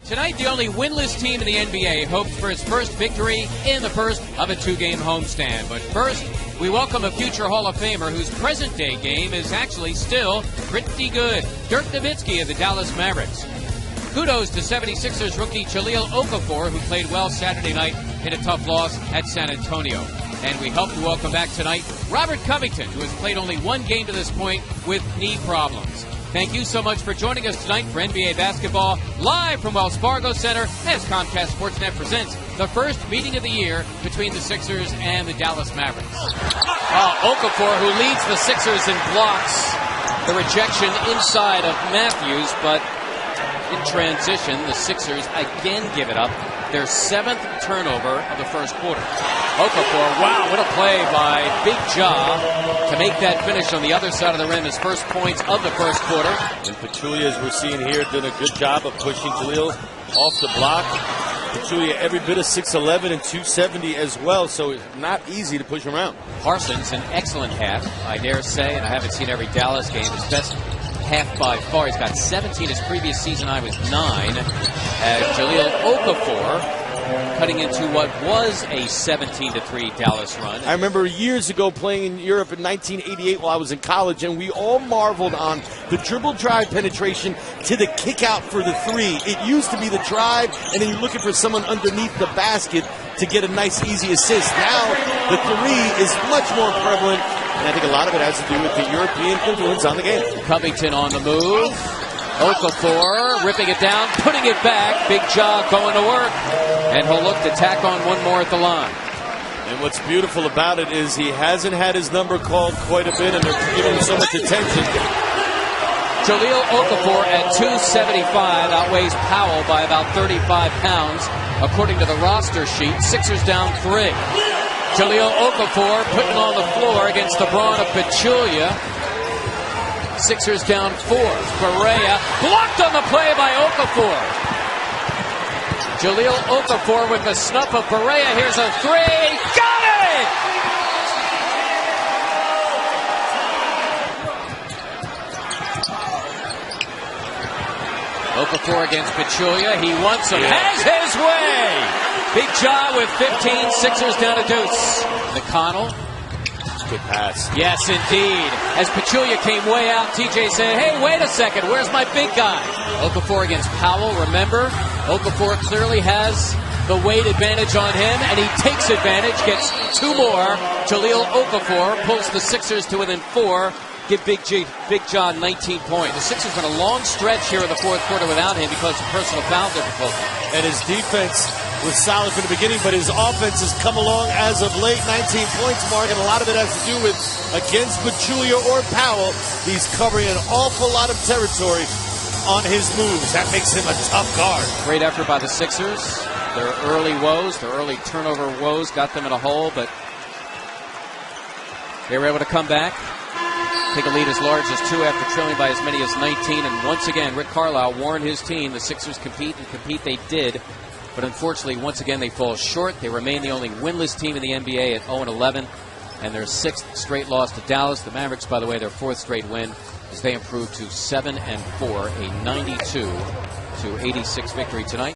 Tonight, the only winless team in the NBA hopes for its first victory in the first of a two-game homestand. But first, we welcome a future Hall of Famer whose present-day game is actually still pretty good. Dirk Nowitzki of the Dallas Mavericks. Kudos to 76ers rookie Jahlil Okafor, who played well Saturday night in a tough loss at San Antonio. And we help to welcome back tonight Robert Covington, who has played only one game to this point with knee problems. Thank you so much for joining us tonight for NBA basketball, live from Wells Fargo Center, as Comcast Sportsnet presents the first meeting of the year between the Sixers and the Dallas Mavericks. Okafor, who leads the Sixers in blocks, the rejection inside of Matthews, but in transition, the Sixers again give it up. Their seventh turnover of the first quarter. Okafor, wow, what a play by Big Ja to make that finish on the other side of the rim, his first points of the first quarter. And Pachulia, as we're seeing here, did a good job of pushing Jahlil off the block. Pachulia every bit of 6'11 and 270 as well, so it's not easy to push him around. Parsons, an excellent half, I dare say, and I haven't seen every Dallas game. His best half by far. He's got 17. His previous season high was 9. Jahlil Okafor cutting into what was a 17-3 Dallas run. I remember years ago playing in Europe in 1988 while I was in college, and we all marveled on the dribble drive penetration to the kick out for the three. It used to be the drive, and then you're looking for someone underneath the basket to get a nice, easy assist. Now, the three is much more prevalent, and I think a lot of it has to do with the European influence on the game. Covington on the move. Okafor ripping it down, putting it back. Big Ja going to work. And he'll look to tack on one more at the line. And what's beautiful about it is he hasn't had his number called quite a bit, and they're giving him so much attention. Jahlil Okafor at 275 outweighs Powell by about 35 pounds. According to the roster sheet, Sixers down 3. Jahlil Okafor putting on the floor against the brawn of Pachulia. Sixers down 4. Pereira blocked on the play by Okafor. Jahlil Okafor with the snuff of Pereira. Here's a 3. Got it! Okafor against Pachulia. He wants him. Has his way! Big Ja with 15. Sixers down a deuce. McConnell. Good pass. Yes, indeed. As Pachulia came way out, TJ said, hey, wait a second, where's my big guy? Okafor against Powell, remember? Okafor clearly has the weight advantage on him, and he takes advantage, gets 2 more. Jahlil Okafor pulls the Sixers to within 4. Give Big Ja 19 points. The Sixers went a long stretch here in the fourth quarter without him because of personal foul difficulty. And his defense was solid from the beginning, but his offense has come along as of late. 19 points, Mark, and a lot of it has to do with against Pachulia or Powell. He's covering an awful lot of territory on his moves. That makes him a tough guard. Great effort by the Sixers. Their early woes, their early turnover woes got them in a hole, but they were able to come back. Take a lead as large as 2 after trailing by as many as 19. And once again, Rick Carlisle warned his team the Sixers compete, and compete they did. But unfortunately, once again, they fall short. They remain the only winless team in the NBA at 0-11. And their 6th straight loss to Dallas. The Mavericks, by the way, their 4th straight win as they improved to 7-4, a 92-86 victory tonight.